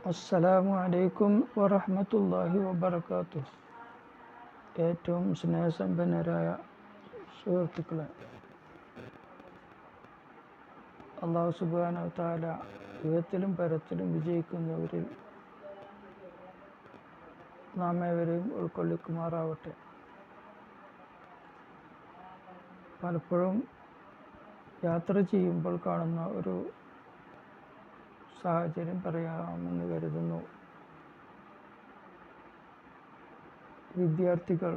അസ്സലാമു അലൈക്കും വറഹ്മത്തുള്ളാഹി വബറകാതുഹു. ഏറ്റവും സ്നേഹസമ്പന്നരായ സുഹൃത്തുക്കളെ, അല്ലാഹു സുബ്ഹാനഹു വ തആല ഇഹത്തിലും പരത്തിലും വിജയിക്കുന്നവരിൽ നാം ഏവരെയും ഉൾക്കൊള്ളിക്കുമാറാവട്ടെ. പലപ്പോഴും യാത്ര ചെയ്യുമ്പോൾ കാണുന്ന ഒരു സാഹചര്യം പറയാമെന്ന് കരുതുന്നു. വിദ്യാർത്ഥികൾ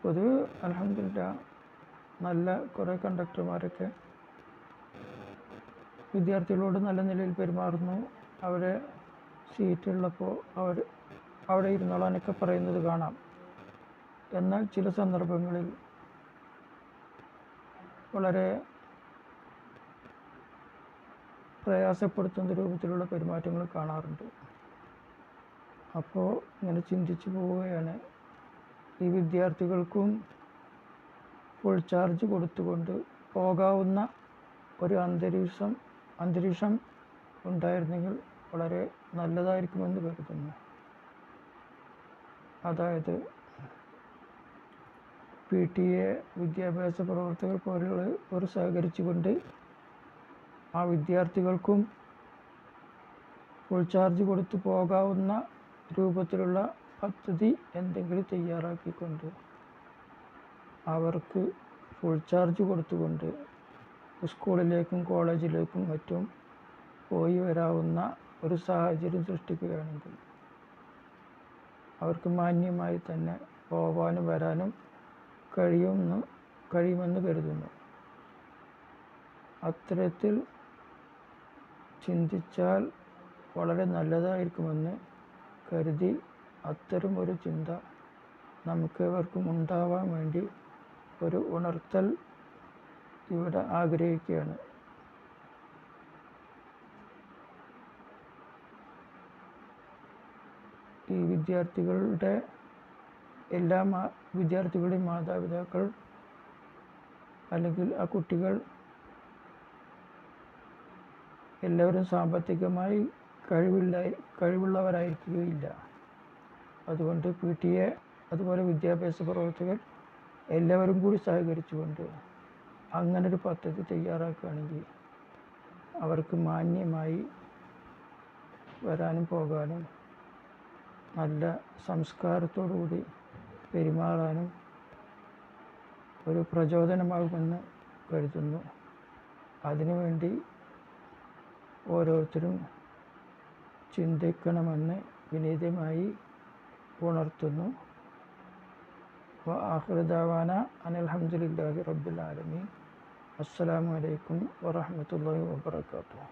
പൊതുവെ അൽഹംദുലില്ലാഹ് നല്ല കുറേ കണ്ടക്ടർമാരൊക്കെ വിദ്യാർത്ഥികളോട് നല്ല നിലയിൽ പെരുമാറുന്നു. അവരെ സീറ്റുള്ളപ്പോൾ അവിടെ ഇരുന്നോളാനൊക്കെ പറയുന്നത് കാണാം. എന്നാൽ ചില സന്ദർഭങ്ങളിൽ വളരെ പ്രയാസപ്പെടുത്തുന്ന രൂപത്തിലുള്ള പെരുമാറ്റങ്ങൾ കാണാറുണ്ട്. അപ്പോൾ ഇങ്ങനെ ചിന്തിച്ചു പോവുകയാണ്, ഈ വിദ്യാർത്ഥികൾക്കും ഫുൾ ചാർജ് കൊടുത്തുകൊണ്ട് പോകാവുന്ന ഒരു അന്തരീക്ഷം ഉണ്ടായിരുന്നെങ്കിൽ വളരെ നല്ലതായിരിക്കുമെന്ന് കരുതുന്നു. അതായത് PTA വിദ്യാഭ്യാസ പ്രവർത്തകർ പോലുള്ളവർ സഹകരിച്ചുകൊണ്ട് ആ വിദ്യാർത്ഥികൾക്കും ഫുൾ ചാർജ് കൊടുത്തു പോകാവുന്ന രൂപത്തിലുള്ള പദ്ധതി എന്തെങ്കിലും തയ്യാറാക്കിക്കൊണ്ട് അവർക്ക് ഫുൾ ചാർജ് കൊടുത്തുകൊണ്ട് സ്കൂളിലേക്കും കോളേജിലേക്കും മറ്റും പോയി വരാവുന്ന ഒരു സാഹചര്യം സൃഷ്ടിക്കുകയാണെങ്കിൽ അവർക്ക് മാന്യമായി തന്നെ പോകാനും വരാനും കഴിയുമെന്ന് കരുതുന്നു. അത്തരത്തിൽ ചിന്തിച്ചാൽ വളരെ നല്ലതായിരിക്കുമെന്ന് കരുതി അത്തരം ഒരു ചിന്ത നമുക്കേവർക്കും ഉണ്ടാവാൻ വേണ്ടി ഒരു ഉണർത്തൽ ഇവിടെ ആഗ്രഹിക്കുകയാണ്. ഈ വിദ്യാർത്ഥികളുടെയും മാതാപിതാക്കൾ അല്ലെങ്കിൽ ആ കുട്ടികൾ എല്ലാവരും സാമ്പത്തികമായി കഴിവുള്ളവരായിരിക്കുകയില്ല. അതുകൊണ്ട് PTA അതുപോലെ വിദ്യാഭ്യാസ പ്രവർത്തകർ എല്ലാവരും കൂടി സഹകരിച്ചുകൊണ്ട് അങ്ങനൊരു പദ്ധതി തയ്യാറാക്കുകയാണെങ്കിൽ അവർക്ക് മാന്യമായി വരാനും പോകാനും നല്ല സംസ്കാരത്തോടുകൂടി പെരുമാറാനും ഒരു പ്രചോദനമാകുമെന്ന് കരുതുന്നു. അതിനുവേണ്ടി ഓരോരുത്തരും ചിന്തിക്കണമെന്ന് വിനീതമായി ഉണർത്തുന്നു. വആഖിറു ദഅവാനാ അനിൽ ഹംദുലില്ലാഹി റബ്ബിൽ ആലമീൻ. അസ്സലാമു അലൈക്കും വറഹ്മത്തുള്ളാഹി വബറകാതുഹു.